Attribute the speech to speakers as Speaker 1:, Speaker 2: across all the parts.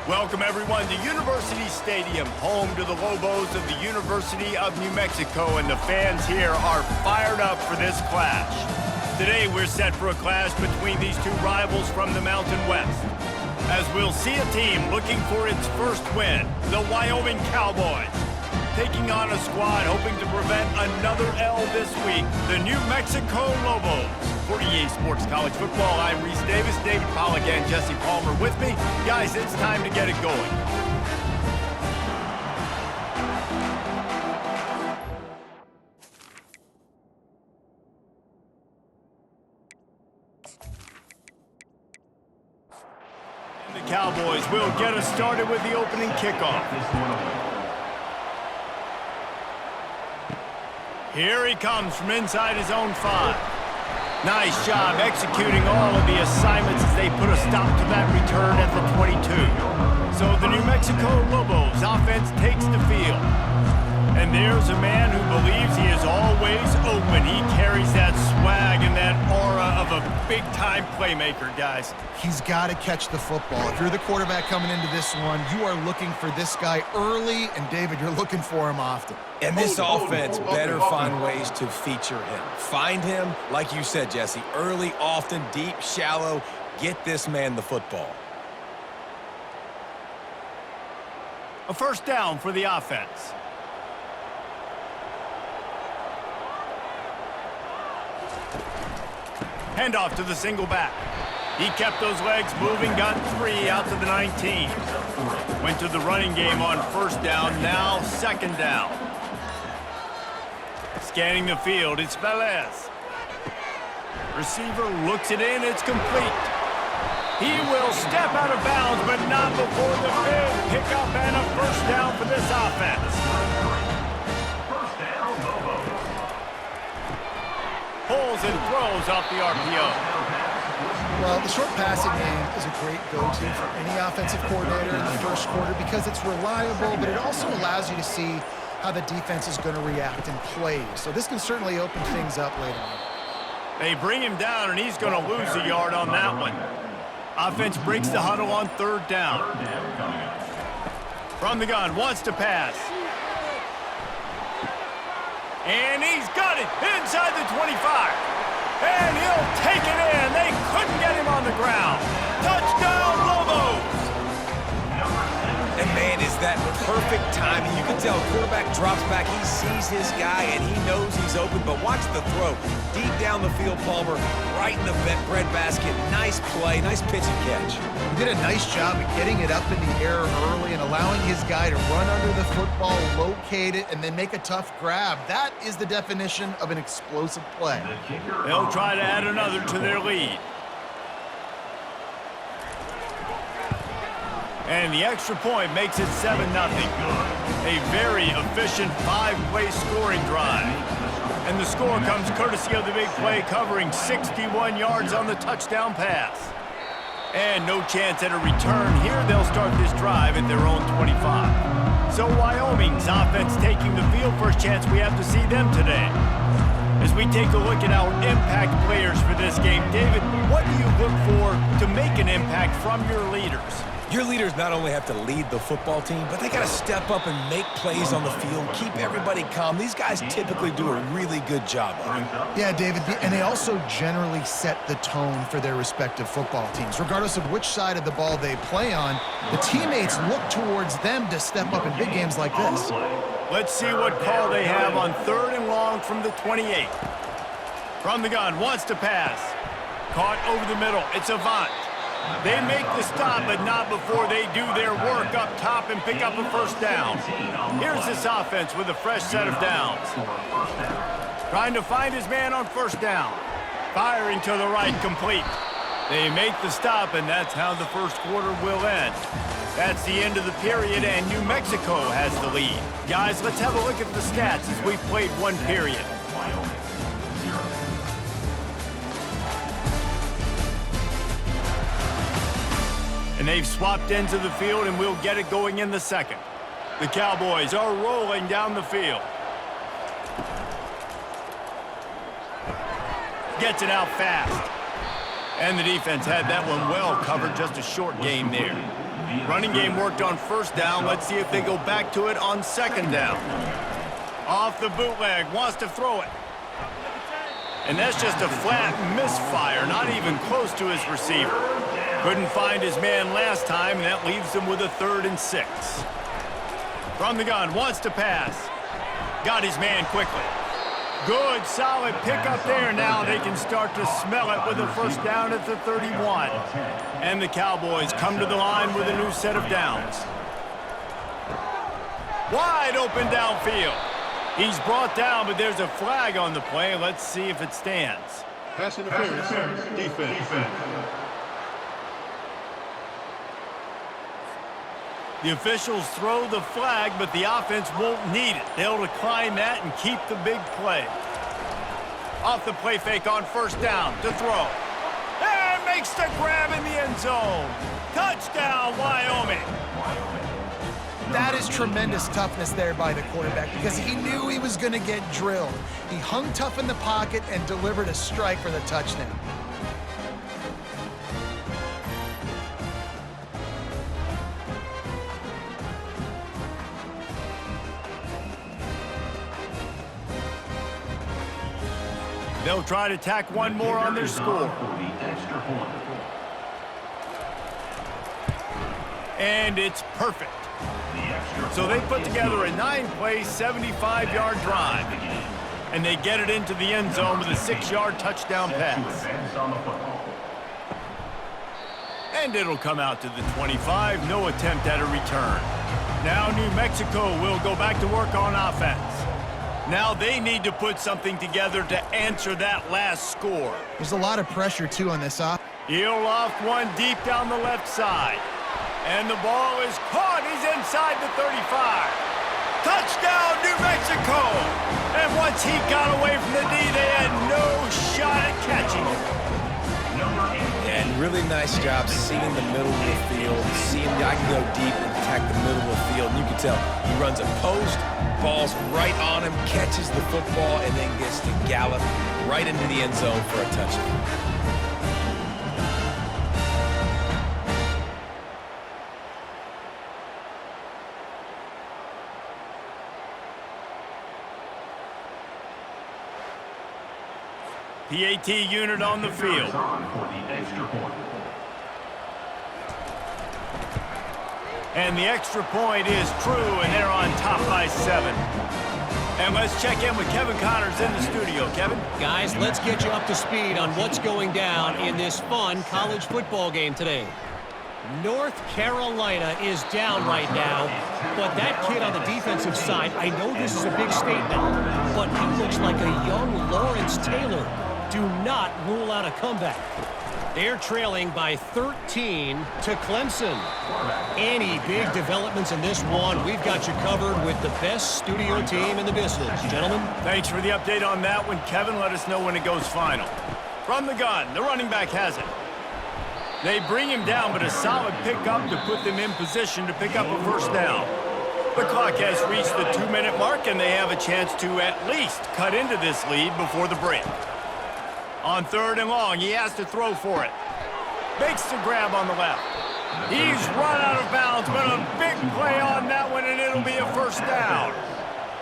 Speaker 1: Welcome, everyone, to University Stadium, home to the Lobos of the University of New Mexico, and the fans here are fired up for this clash. Today, we're set for a clash between these two rivals from the Mountain West, as we'll see a team looking for its first win, the Wyoming Cowboys, taking on a squad hoping to prevent another L this week, the New Mexico Lobos. For EA Sports College Football, I'm Reese Davis, David Pollack, and Jesse Palmer with me. Guys, it's time to get it going. And the Cowboys will get us started with the opening kickoff. Here he comes from inside his own 5. Nice job executing all of the assignments as they put a stop to that return at the 22. So the New Mexico Lobos offense takes the field. And there's a man who believes he is always open. He carries that swag and that aura of a big-time playmaker, guys.
Speaker 2: He's got to catch the football. If you're the quarterback coming into this one, you are looking for this guy early, and David, you're looking for him often.
Speaker 3: And this offense better find ways to feature him. Find him, like you said, Jesse, early, often, deep, shallow. Get this man the football.
Speaker 1: A first down for the offense. Handoff to the single back. He kept those legs moving, got 3 out to the 19. Went to the running game on first down, now second down. Scanning the field, it's Velez. Receiver looks it in, it's complete. He will step out of bounds, but not before the big pickup and a first down for this offense. Pulls and throws off the RPO.
Speaker 2: Well, the short passing game is a great go-to for any offensive coordinator in the first quarter because it's reliable, but it also allows you to see how the defense is going to react and play. So this can certainly open things up later on.
Speaker 1: They bring him down, and he's going to lose a yard on that one. Offense breaks the huddle on third down. From the gun, wants to pass. And he's got it inside the 25. And he'll take it in. They couldn't get him on the ground. Touchdown, Lobos!
Speaker 3: And man, is that perfect timing. You can tell quarterback drops back. He sees his guy, and he knows he's open. But watch the throw. Deep down the field, Palmer, right in the bread basket. Nice play, nice pitch and catch.
Speaker 2: He did a nice job of getting it up in the air early and allowing his guy to run under the football, locate it, and then make a tough grab. That is the definition of an explosive play.
Speaker 1: They'll try to add another to their lead. And the extra point makes it 7-0. A very efficient 5-play scoring drive. And the score comes courtesy of the big play covering 61 yards on the touchdown pass. And no chance at a return here. They'll start this drive at their own 25. So Wyoming's offense taking the field. First chance we have to see them today. As we take a look at our impact players for this game, David, what do you look for to make an impact from your leaders?
Speaker 3: Your leaders not only have to lead the football team, but they got to step up and make plays on the field, keep everybody calm. These guys typically do a really good job of it.
Speaker 2: Yeah, David, and they also generally set the tone for their respective football teams. Regardless of which side of the ball they play on, the teammates look towards them to step up in big games like this.
Speaker 1: Let's see what call they have on 3rd and long from the 28. From the gun, wants to pass. Caught over the middle. It's Avant. They make the stop, but not before they do their work up top and pick up a first down. Here's this offense with a fresh set of downs. Trying to find his man on first down. Firing to the right, complete. They make the stop, and that's how the first quarter will end. That's the end of the period, and New Mexico has the lead. Guys, let's have a look at the stats as we've played one period. And they've swapped ends of the field, and we'll get it going in the second. The Cowboys are rolling down the field. Gets it out fast. And the defense had that one well covered, just a short gain there. Running game worked on first down. Let's see if they go back to it on second down. Off the bootleg, wants to throw it. And that's just a flat misfire, not even close to his receiver. Couldn't find his man last time, and that leaves him with a 3rd and 6. From the gun, wants to pass. Got his man quickly. Good, solid pickup there. Now they can start to smell it with a first down at the 31. And the Cowboys come to the line with a new set of downs. Wide open downfield. He's brought down, but there's a flag on the play. Let's see if it stands.
Speaker 4: Pass interference, defense.
Speaker 1: The officials throw the flag, but the offense won't need it. They'll decline that and keep the big play. Off the play fake on first down to throw. And makes the grab in the end zone. Touchdown, Wyoming.
Speaker 2: That is tremendous toughness there by the quarterback because he knew he was going to get drilled. He hung tough in the pocket and delivered a strike for the touchdown.
Speaker 1: They'll try to tack one more on their score. And it's perfect. So they put together a 9-play, 75-yard drive. And they get it into the end zone with a 6-yard touchdown pass. And it'll come out to the 25. No attempt at a return. Now New Mexico will go back to work on offense. Now they need to put something together to answer that last score.
Speaker 2: There's a lot of pressure, too, on this offense.
Speaker 1: He'll loft one deep down the left side. And the ball is caught. He's inside the 35. Touchdown, New Mexico! And once he got away from the D, they had no shot at catching him.
Speaker 3: And really nice job seeing the middle of the field, seeing I can go deep and attack the middle of the field. And you can tell he runs a post, ball's right on him, catches the football, and then gets to gallop right into the end zone for a touchdown.
Speaker 1: PAT unit on the field. And the extra point is true, and they're on top by 7. And let's check in with Kevin Connors in the studio. Kevin?
Speaker 5: Guys, let's get you up to speed on what's going down in this fun college football game today. North Carolina is down right now, but that kid on the defensive side, I know this is a big statement, but he looks like a young Lawrence Taylor. Do not rule out a comeback. They're trailing by 13 to Clemson. Any big developments in this one, we've got you covered with the best studio team in the business. Gentlemen?
Speaker 1: Thanks for the update on that one, Kevin. Let us know when it goes final. From the gun, the running back has it. They bring him down, but a solid pickup to put them in position to pick up a first down. The clock has reached the 2-minute mark, and they have a chance to at least cut into this lead before the break. On 3rd and long, he has to throw for it. Makes the grab on the left. He's run out of bounds, but a big play on that one, and it'll be a first down.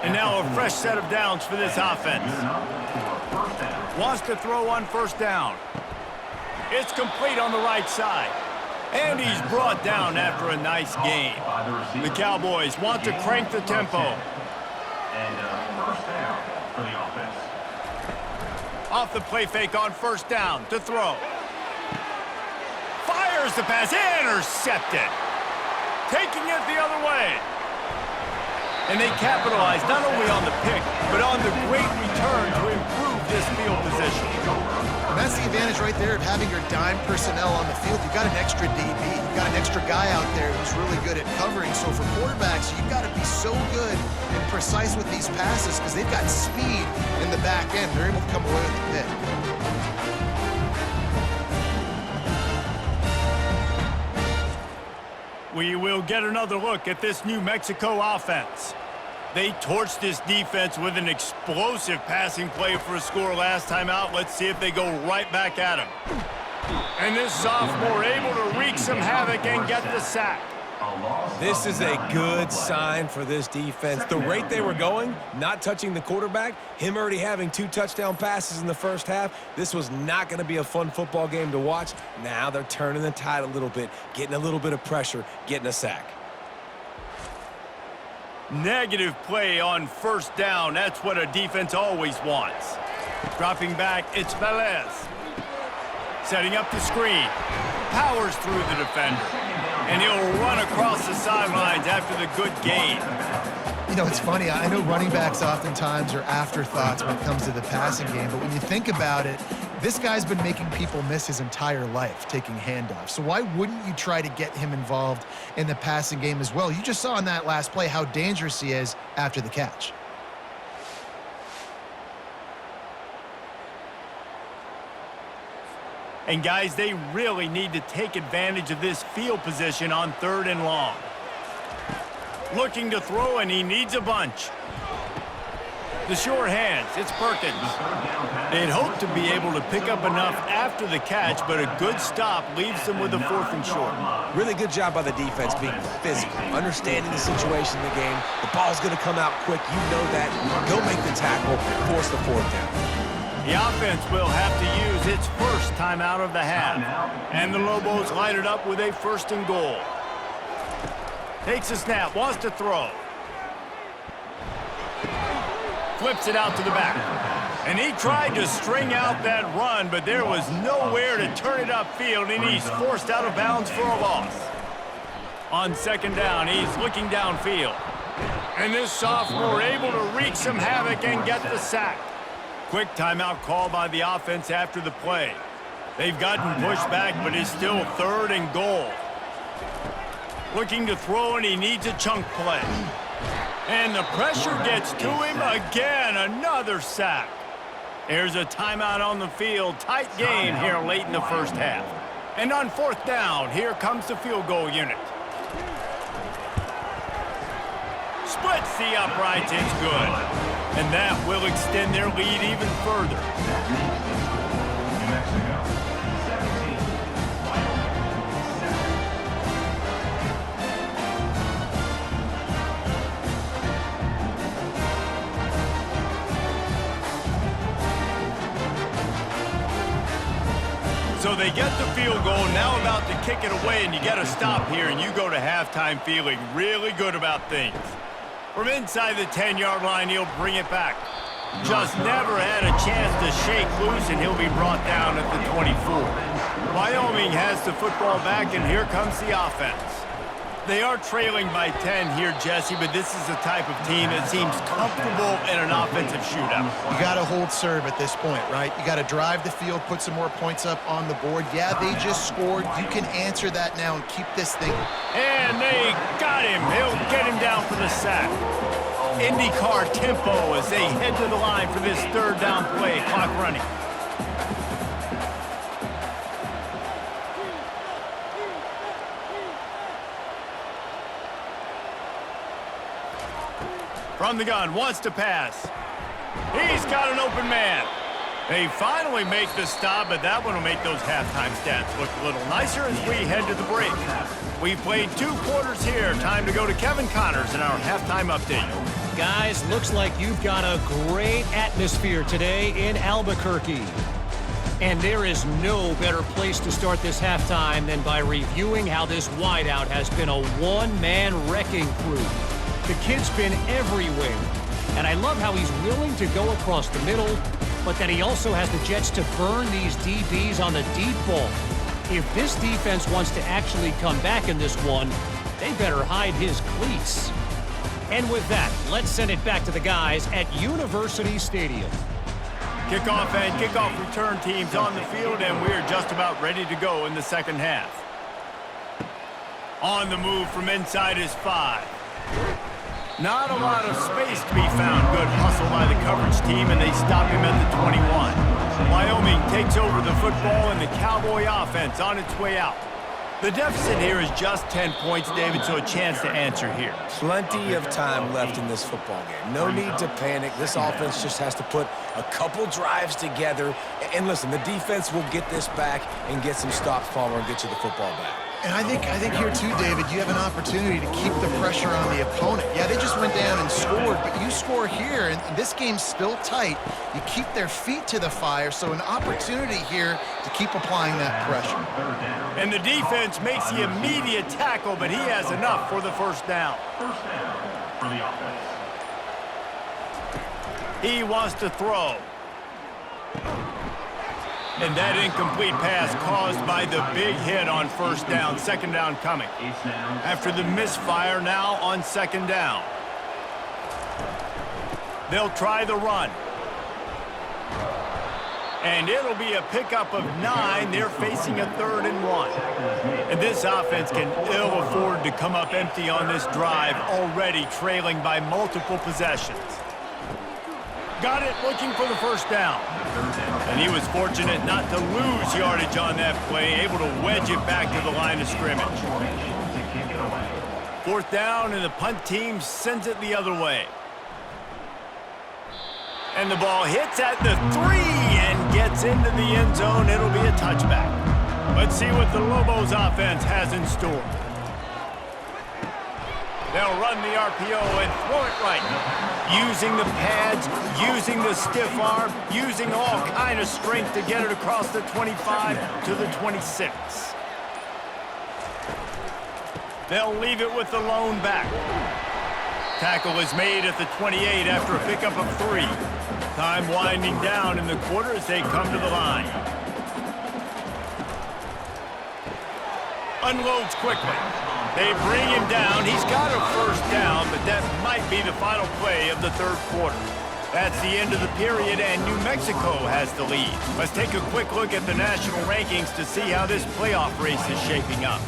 Speaker 1: And now a fresh set of downs for this offense. Wants to throw on first down. It's complete on the right side. And he's brought down after a nice gain. The Cowboys want to crank the tempo.
Speaker 6: And first down for the offense.
Speaker 1: Off the play fake on first down to throw. Fires the pass, intercepted. Taking it the other way. And they capitalize not only on the pick, but on the great return to improve this field position.
Speaker 2: And that's the advantage right there of having your dime personnel on the field. You've got an extra DB. You've got an extra guy out there who's really good at covering. So for quarterbacks, you've got to be so good and precise with these passes because they've got speed in the back end. They're able to come away with the pick.
Speaker 1: We will get another look at this New Mexico offense. They torched this defense with an explosive passing play for a score last time out. Let's see if they go right back at him. And this sophomore able to wreak some havoc and get the sack.
Speaker 3: This is a good sign for this defense. The rate they were going, not touching the quarterback, him already having 2 touchdown passes in the first half, this was not going to be a fun football game to watch. Now they're turning the tide a little bit, getting a little bit of pressure, getting a sack.
Speaker 1: Negative play on first down. That's what a defense always wants. Dropping back, it's Velez. Setting up the screen. Powers through the defender. And he'll run across the sidelines after the good gain.
Speaker 2: You know, it's funny. I know running backs oftentimes are afterthoughts when it comes to the passing game, but when you think about it, this guy's been making people miss his entire life taking handoffs. So why wouldn't you try to get him involved in the passing game as well? You just saw in that last play how dangerous he is after the catch.
Speaker 1: And guys, they really need to take advantage of this field position on 3rd and long. Looking to throw, and he needs a bunch. The sure hands, it's Perkins. They'd hope to be able to pick up enough after the catch, but a good stop leaves them with a 4th and short.
Speaker 3: Really good job by the defense being physical, understanding the situation in the game. The ball's going to come out quick. You know that. Go make the tackle, force the 4th down.
Speaker 1: The offense will have to use its first timeout of the half. And the Lobos line it up with a 1st and goal. Takes a snap, wants to throw. Flips it out to the back. And he tried to string out that run, but there was nowhere to turn it upfield, and he's forced out of bounds for a loss. On 2nd down, he's looking downfield. And this sophomore able to wreak some havoc and get the sack. Quick timeout call by the offense after the play. They've gotten pushed back, but it's still 3rd and goal. Looking to throw, and he needs a chunk play. And the pressure gets to him again. Another sack. There's a timeout on the field. Tight game here late in the first half. And on 4th down, here comes the field goal unit. Splits the uprights. It's good. And that will extend their lead even further.
Speaker 6: New Mexico, 17,
Speaker 1: So they get the field goal, now about to kick it away, and you got to stop here, and you go to halftime feeling really good about things. From inside the 10-yard line, he'll bring it back. Just never had a chance to shake loose, and he'll be brought down at the 24. Wyoming has the football back, and here comes the offense. They are trailing by 10 here, Jesse, but this is the type of team that seems comfortable in an offensive shootout.
Speaker 2: You got to hold serve at this point, right? You got to drive the field, put some more points up on the board. Yeah, they just scored. You can answer that now and keep this thing.
Speaker 1: And they got him. He'll get him down for the sack. IndyCar tempo as they head to the line for this 3rd down play. Clock running. From the gun, wants to pass. He's got an open man. They finally make the stop, but that one will make those halftime stats look a little nicer as we head to the break. We've played 2 quarters here. Time to go to Kevin Connors in our halftime update.
Speaker 5: Guys, looks like you've got a great atmosphere today in Albuquerque. And there is no better place to start this halftime than by reviewing how this wideout has been a one-man wrecking crew. The kid's been everywhere. And I love how he's willing to go across the middle, but that he also has the jets to burn these DBs on the deep ball. If this defense wants to actually come back in this one, they better hide his cleats. And with that, let's send it back to the guys at University Stadium.
Speaker 1: Kickoff and kickoff return teams on the field, and we're just about ready to go in the 2nd half. On the move from inside is 5. Not a lot of space to be found. Good hustle by the coverage team, and they stop him at the 21. Wyoming takes over the football, and the Cowboy offense on its way out. The deficit here is just 10 points, David, so a chance to answer here.
Speaker 3: Plenty of time left in this football game. No need to panic. This offense just has to put a couple drives together. And listen, the defense will get this back and get some stops, Palmer, and get you the football back.
Speaker 2: And I think here too, David, you have an opportunity to keep the pressure on the opponent. Yeah, they just went down and scored, but you score here, and this game's still tight. You keep their feet to the fire, so an opportunity here to keep applying that pressure.
Speaker 1: And the defense makes the immediate tackle, but he has enough for the first down.
Speaker 6: First down for the offense.
Speaker 1: He wants to throw. And that incomplete pass caused by the big hit on first down. Second down coming. After the misfire, now on second down. They'll try the run. And it'll be a pickup of 9. They're facing a 3rd and 1. And this offense can ill afford to come up empty on this drive, already trailing by multiple possessions. Got it, looking for the first down. And he was fortunate not to lose yardage on that play, able to wedge it back to the line of scrimmage. Fourth down, and the punt team sends it the other way. And the ball hits at the 3 and gets into the end zone. It'll be a touchback. Let's see what the Lobos offense has in store. They'll run the RPO and throw it right. Using the pads, using the stiff arm, using all kind of strength to get it across the 25 to the 26. They'll leave it with the lone back. Tackle is made at the 28 after a pickup of 3. Time winding down in the quarter as they come to the line. Unloads quickly. They bring him down. He's got a first down, but that might be the final play of the third quarter. That's the end of the period, and New Mexico has the lead. Let's take a quick look at the national rankings to see how this playoff race is shaping up.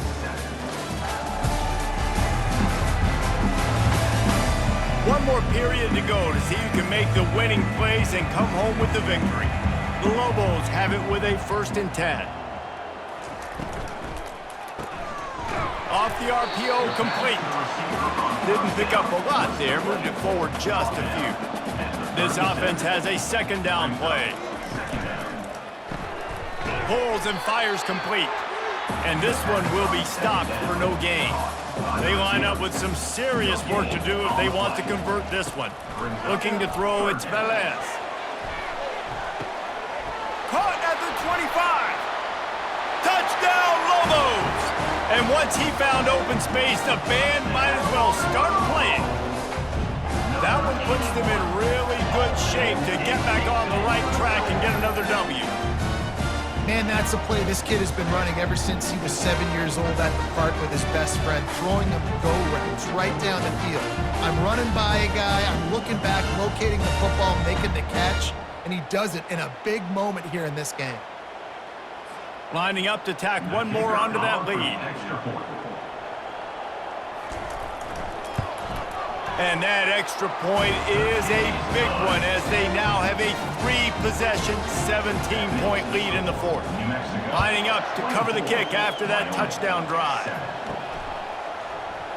Speaker 1: One more period to go to see who can make the winning plays and come home with the victory. The Lobos have it with a 1st and 10. Off the RPO, complete. Didn't pick up a lot there, moved it forward just a few. This offense has a second down play. Pulls and fires complete. And this one will be stopped for no gain. They line up with some serious work to do if they want to convert this one. Looking to throw, it's Velez. Caught at the 25. Touchdown, Lobos! And once he found open space, the band might as well start playing. That one puts them in really good shape to get back on the right track and get another W.
Speaker 2: Man, that's a play this kid has been running ever since he was 7 years old at the park with his best friend, throwing them go-rounds right down the field. I'm running by a guy, I'm looking back, locating the football, making the catch, and he does it in a big moment here in this game.
Speaker 1: Lining up to tack one more onto that lead. And that extra point is a big one as they now have a 3-possession, 17-point lead in the fourth. Lining up to cover the kick after that touchdown drive.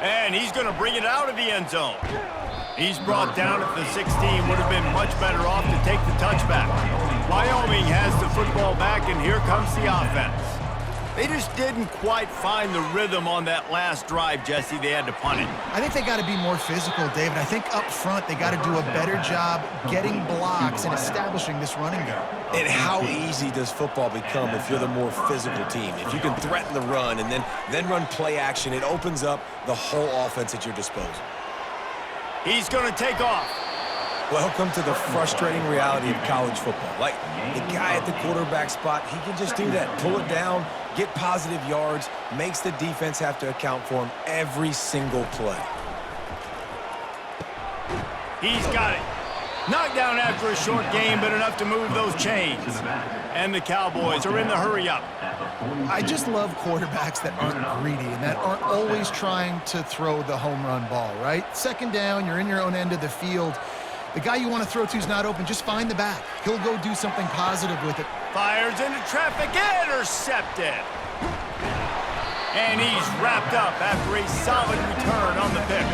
Speaker 1: And he's going to bring it out of the end zone. He's brought down at the 16, would have been much better off to take the touchback. Wyoming has the football back, and here comes the offense. They just didn't quite find the rhythm on that last drive, Jesse. They had to punt it.
Speaker 2: I think they got to be more physical, David. I think up front they got to do a better job getting blocks and establishing this running game.
Speaker 3: And how easy does football become if you're the more physical team? If you can threaten the run and then run play action, it opens up the whole offense at your disposal.
Speaker 1: He's going to take off.
Speaker 3: Welcome to the frustrating reality of college football. Like, the guy at the quarterback spot, he can just do that. Pull it down, get positive yards, makes the defense have to account for him every single play.
Speaker 1: He's got it. Knocked down after a short game, but enough to move those chains. And the Cowboys are in the hurry-up.
Speaker 2: I just love quarterbacks that aren't greedy and that aren't always trying to throw the home run ball, right? Second down, you're in your own end of the field. The guy you want to throw to is not open. Just find the back. He'll go do something positive with it.
Speaker 1: Fires into traffic, intercepted. And he's wrapped up after a solid return on the pick.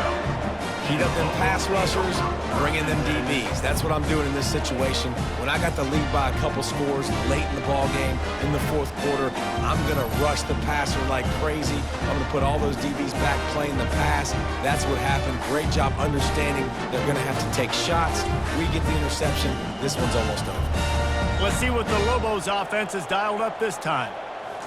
Speaker 3: Heat up them pass rushers, bring in them DBs. That's what I'm doing in this situation. When I got the lead by a couple scores late in the ball game, in the fourth quarter, I'm going to rush the passer like crazy. I'm going to put all those DBs back playing the pass. That's what happened. Great job understanding they're going to have to take shots. We get the interception. This one's almost over.
Speaker 1: Let's see what the Lobos offense has dialed up this time.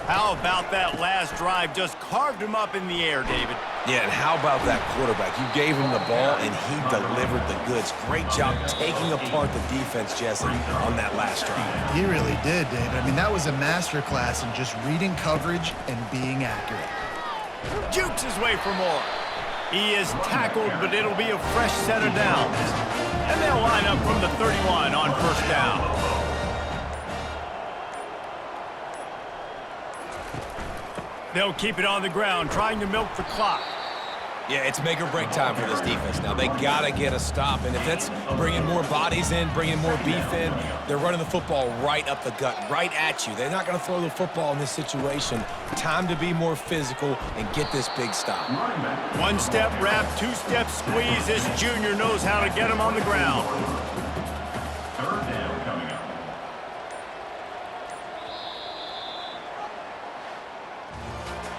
Speaker 1: How about that last drive? Just carved him up in the air, David.
Speaker 3: Yeah, and how about that quarterback? You gave him the ball, and he delivered the goods. Great job taking apart the defense, Jesse, on that last drive.
Speaker 2: He really did, David. I mean, that was a masterclass in just reading coverage and being accurate.
Speaker 1: Jukes his way for more. He is tackled, but it'll be a fresh set of downs. And they'll line up from the 31 on first down. They'll keep it on the ground, trying to milk the clock.
Speaker 3: Yeah, it's make or break time for this defense. Now, they got to get a stop, and if that's bringing more bodies in, bringing more beef in, they're running the football right up the gut, right at you. They're not going to throw the football in this situation. Time to be more physical and get this big stop.
Speaker 1: One-step wrap, two-step squeeze. This junior knows how to get him on the ground.
Speaker 6: Third down coming up.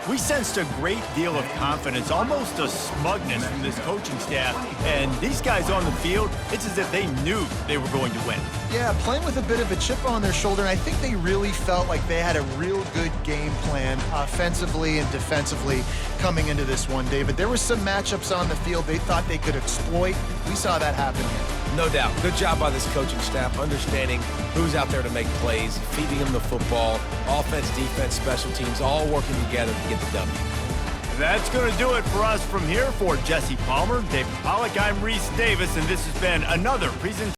Speaker 1: We sensed a great deal of confidence, almost a smugness from this coaching staff. And these guys on the field, it's as if they knew they were going to win.
Speaker 2: Yeah, playing with a bit of a chip on their shoulder, and I think they really felt like they had a real good game plan offensively and defensively coming into this one, David. There were some matchups on the field they thought they could exploit. We saw that happen here.
Speaker 3: No doubt. Good job by this coaching staff, understanding who's out there to make plays, feeding them the football, offense, defense, special teams, all working together to get the W.
Speaker 1: That's going to do it for us from here. For Jesse Palmer, David Pollack, I'm Reese Davis, and this has been another presentation.